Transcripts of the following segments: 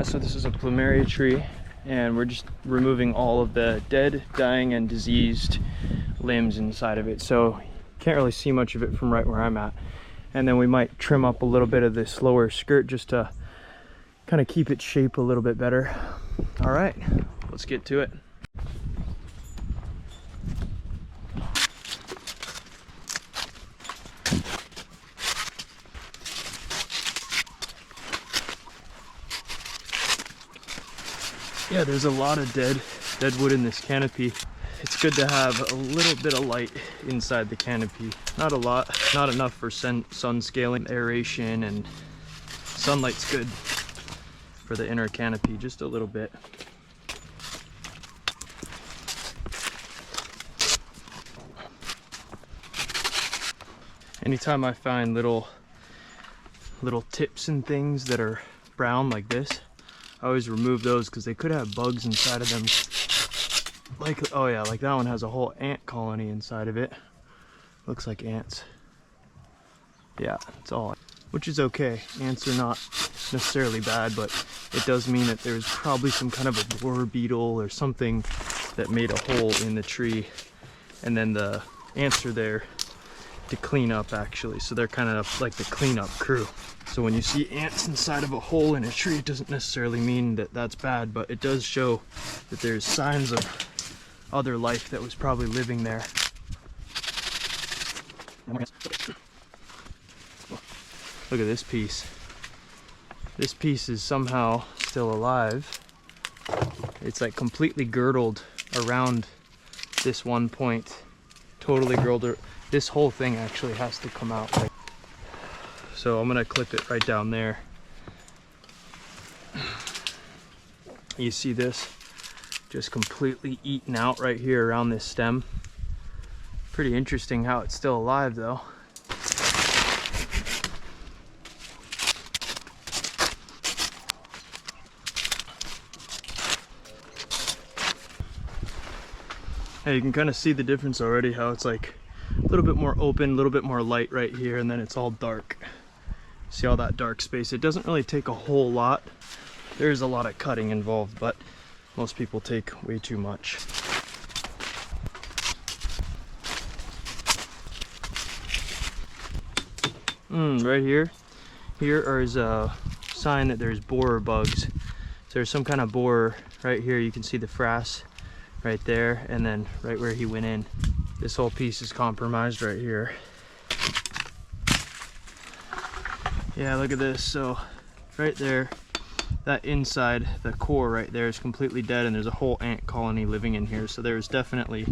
So this is a plumeria tree, and we're just removing all of the dead, dying, and diseased limbs inside of it. So you can't really see much of it from right where I'm at. And then we might trim up a little bit of this lower skirt just to kind of keep its shape a little bit better. All right, let's get to it. Yeah, there's a lot of dead wood in this canopy. It's good to have a little bit of light inside the canopy. Not a lot, not enough for sun scaling, aeration, and sunlight's good for the inner canopy, just a little bit. Anytime I find little tips and things that are brown like this, I always remove those because they could have bugs inside of them. Like, oh yeah, like that one has a whole ant colony inside of it. Looks like ants. Yeah, it's all, which is okay. Ants are not necessarily bad, but it does mean that there's probably some kind of a borer beetle or something that made a hole in the tree, and then the ants are there to clean up, actually. So they're kind of like the cleanup crew. So when you see ants inside of a hole in a tree, it doesn't necessarily mean that that's bad, but it does show that there's signs of other life that was probably living there. Look at this piece. This piece is somehow still alive. It's like completely girdled around this one point. Totally girdled. This whole thing actually has to come out. So I'm gonna clip it right down there. You see this? Just completely eaten out right here around this stem. Pretty interesting how it's still alive though. Hey, you can kind of see the difference already, how it's like a little bit more open, a little bit more light right here, and then it's all dark. See all that dark space? It doesn't really take a whole lot. There's a lot of cutting involved, but most people take way too much. Right here is a sign that there's borer bugs. So there's some kind of borer right here. You can see the frass right there, and then right where he went in. This whole piece is compromised right here. Yeah, look at this. So right there, that inside, the core right there is completely dead, and there's a whole ant colony living in here. So there's definitely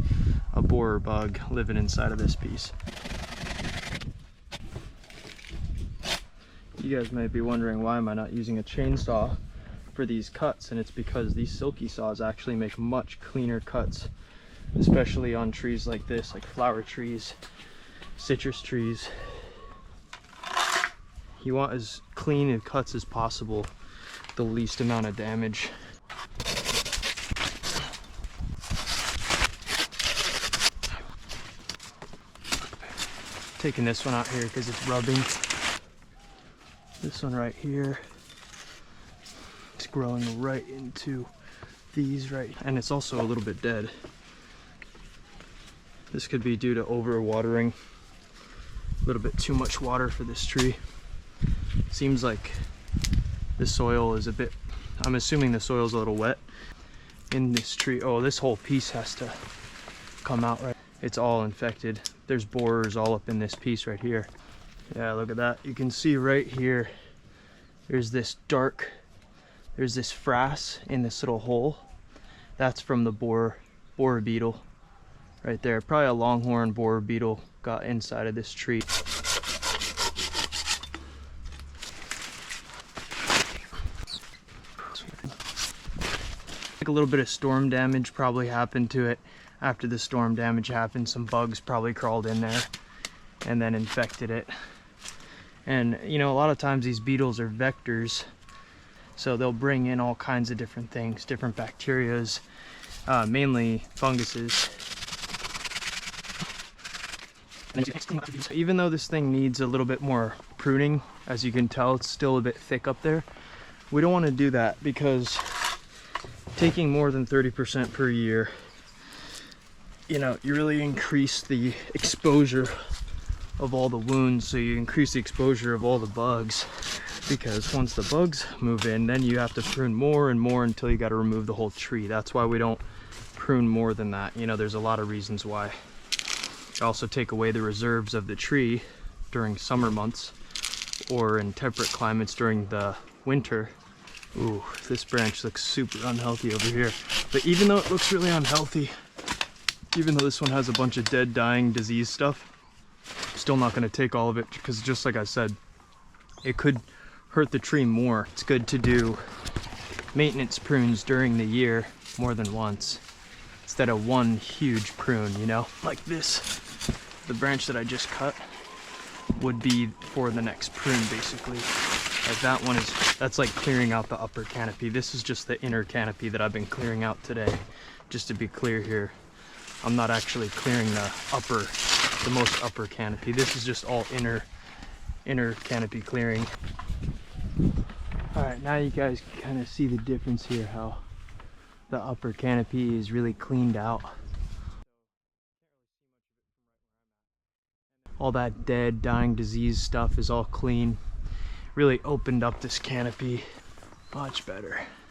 a borer bug living inside of this piece. You guys might be wondering, why am I not using a chainsaw for these cuts? And it's because these silky saws actually make much cleaner cuts, especially on trees like this, like flower trees, citrus trees. You want as clean of cuts as possible, the least amount of damage. Taking this one out here because it's rubbing. This one right here, it's growing right into these right, and it's also a little bit dead. This could be due to overwatering, a little bit too much water for this tree. Seems like the soil is a bit, I'm assuming the soil's a little wet in this tree. Oh, this whole piece has to come out, right? It's all infected. There's borers all up in this piece right here. Yeah, look at that. You can see right here, there's this dark, there's this frass in this little hole. That's from the borer beetle right there. Probably a longhorn borer beetle got inside of this tree. Like a little bit of storm damage probably happened to it. After the storm damage happened, some bugs probably crawled in there and then infected it. And you know, a lot of times these beetles are vectors, so they'll bring in all kinds of different things, different bacterias, mainly funguses. Even though this thing needs a little bit more pruning, as you can tell, it's still a bit thick up there. We don't want to do that because taking more than 30% per year, you know, you really increase the exposure of all the wounds, so you increase the exposure of all the bugs, because once the bugs move in, then you have to prune more and more until you got to remove the whole tree. That's why we don't prune more than that. You know, there's a lot of reasons why. Also take away the reserves of the tree during summer months, or in temperate climates during the winter. Ooh, this branch looks super unhealthy over here. But even though it looks really unhealthy, even though this one has a bunch of dead, dying, disease stuff, I'm still not going to take all of it, because just like I said, it could hurt the tree more. It's good to do maintenance prunes during the year more than once, instead of one huge prune, you know? Like this, the branch that I just cut would be for the next prune, basically. Like that one that's like clearing out the upper canopy. This is just the inner canopy that I've been clearing out today. Just to be clear here, I'm not actually clearing the most upper canopy. This is just all inner canopy clearing. All right, now you guys can kind of see the difference here, how the upper canopy is really cleaned out. All that dead, dying, disease stuff is all clean. Really opened up this canopy much better.